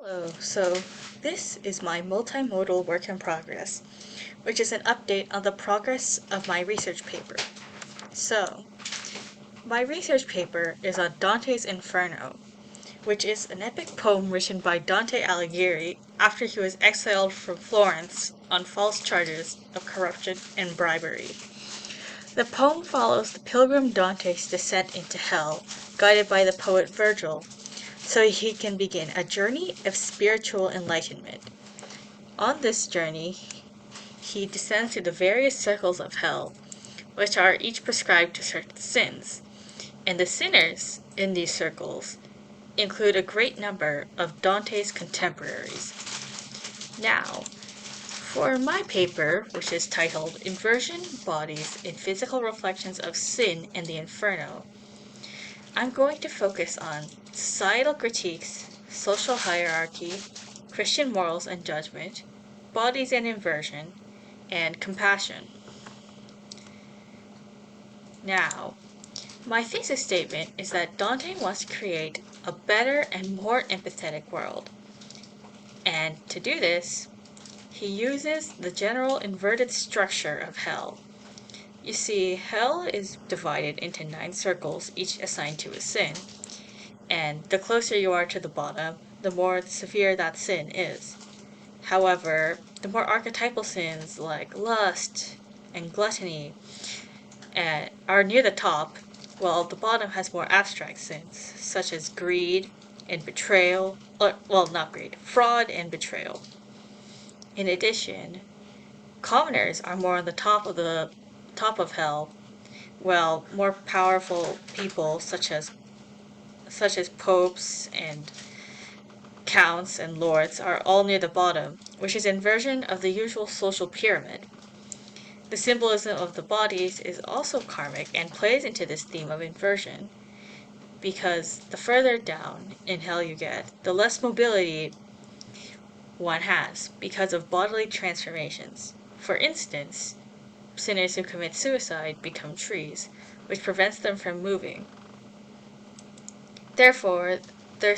Hello, so this is my multimodal work in progress, which is an update on the progress of my research paper. So, my research paper is on Dante's Inferno, which is an epic poem written by Dante Alighieri after he was exiled from Florence on false charges of corruption and bribery. The poem follows the pilgrim Dante's descent into hell, guided by the poet Virgil, so he can begin a journey of spiritual enlightenment. On this journey, he descends to the various circles of hell, which are each prescribed to certain sins, and the sinners in these circles include a great number of Dante's contemporaries. Now, for my paper, which is titled Inversion, Bodies, and Physical Reflections of Sin and the Inferno, I'm going to focus on societal critiques, social hierarchy, Christian morals and judgment, bodies and inversion, and compassion. Now, my thesis statement is that Dante wants to create a better and more empathetic world. And to do this, he uses the general inverted structure of hell. You see, hell is divided into 9 circles, each assigned to a sin. And the closer you are to the bottom, the more severe that sin is. However, the more archetypal sins like lust and gluttony are near the top, while the bottom has more abstract sins, such as greed and betrayal, fraud and betrayal. In addition, commoners are more on the top of hell, while more powerful people such as popes and counts and lords are all near the bottom, which is inversion of the usual social pyramid. The symbolism of the bodies is also karmic and plays into this theme of inversion, because the further down in hell you get, the less mobility one has because of bodily transformations. For instance, sinners who commit suicide become trees, which prevents them from moving. Therefore, their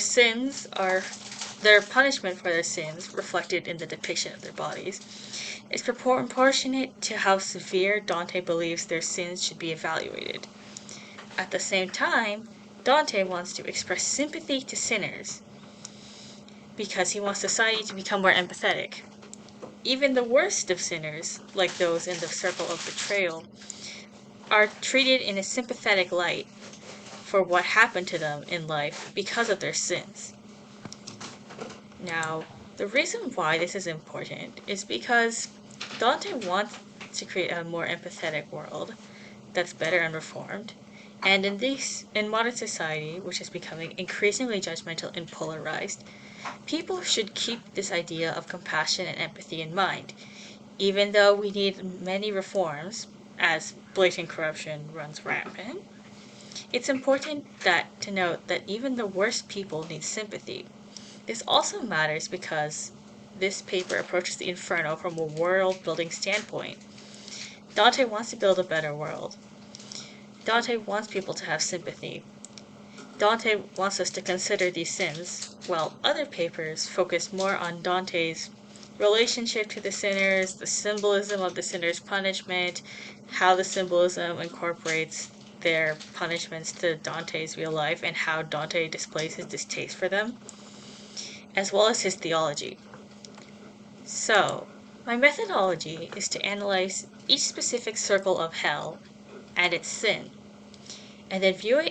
punishment for their sins, reflected in the depiction of their bodies, is proportionate to how severe Dante believes their sins should be evaluated. At the same time, Dante wants to express sympathy to sinners because he wants society to become more empathetic. Even the worst of sinners, like those in the circle of betrayal, are treated in a sympathetic light for what happened to them in life because of their sins. Now, the reason why this is important is because Dante wants to create a more empathetic world that's better and reformed, and in modern society, which is becoming increasingly judgmental and polarized, people should keep this idea of compassion and empathy in mind, even though we need many reforms, as blatant corruption runs rampant. It's important to note that even the worst people need sympathy. This also matters because this paper approaches the Inferno from a world-building standpoint. Dante wants to build a better world. Dante wants people to have sympathy. Dante wants us to consider these sins, while other papers focus more on Dante's relationship to the sinners, the symbolism of the sinner's punishment, how the symbolism incorporates their punishments to Dante's real life, and how Dante displays his distaste for them, as well as his theology. So, my methodology is to analyze each specific circle of hell and its sin, and then view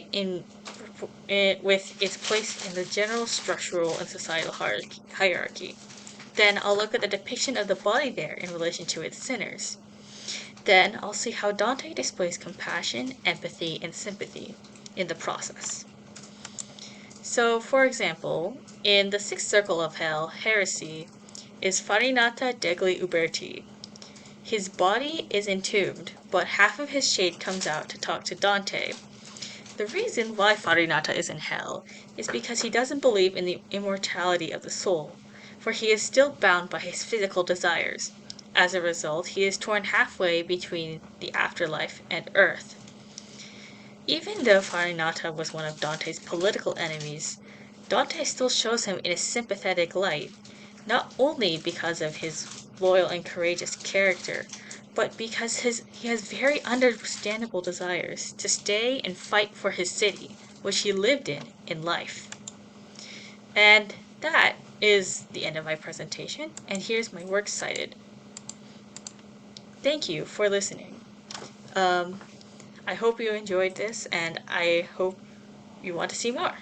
it with its place in the general structural and societal hierarchy. Then I'll look at the depiction of the body there in relation to its sinners. Then I'll see how Dante displays compassion, empathy, and sympathy in the process. So, for example, in the 6th circle of hell, heresy, is Farinata degli Uberti. His body is entombed, but half of his shade comes out to talk to Dante. The reason why Farinata is in hell is because he doesn't believe in the immortality of the soul, for he is still bound by his physical desires. As a result, he is torn halfway between the afterlife and Earth. Even though Farinata was one of Dante's political enemies, Dante still shows him in a sympathetic light, not only because of his loyal and courageous character, but because he has very understandable desires to stay and fight for his city, which he lived in life. And that is the end of my presentation, and here's my works cited. Thank you for listening. I hope you enjoyed this, and I hope you want to see more.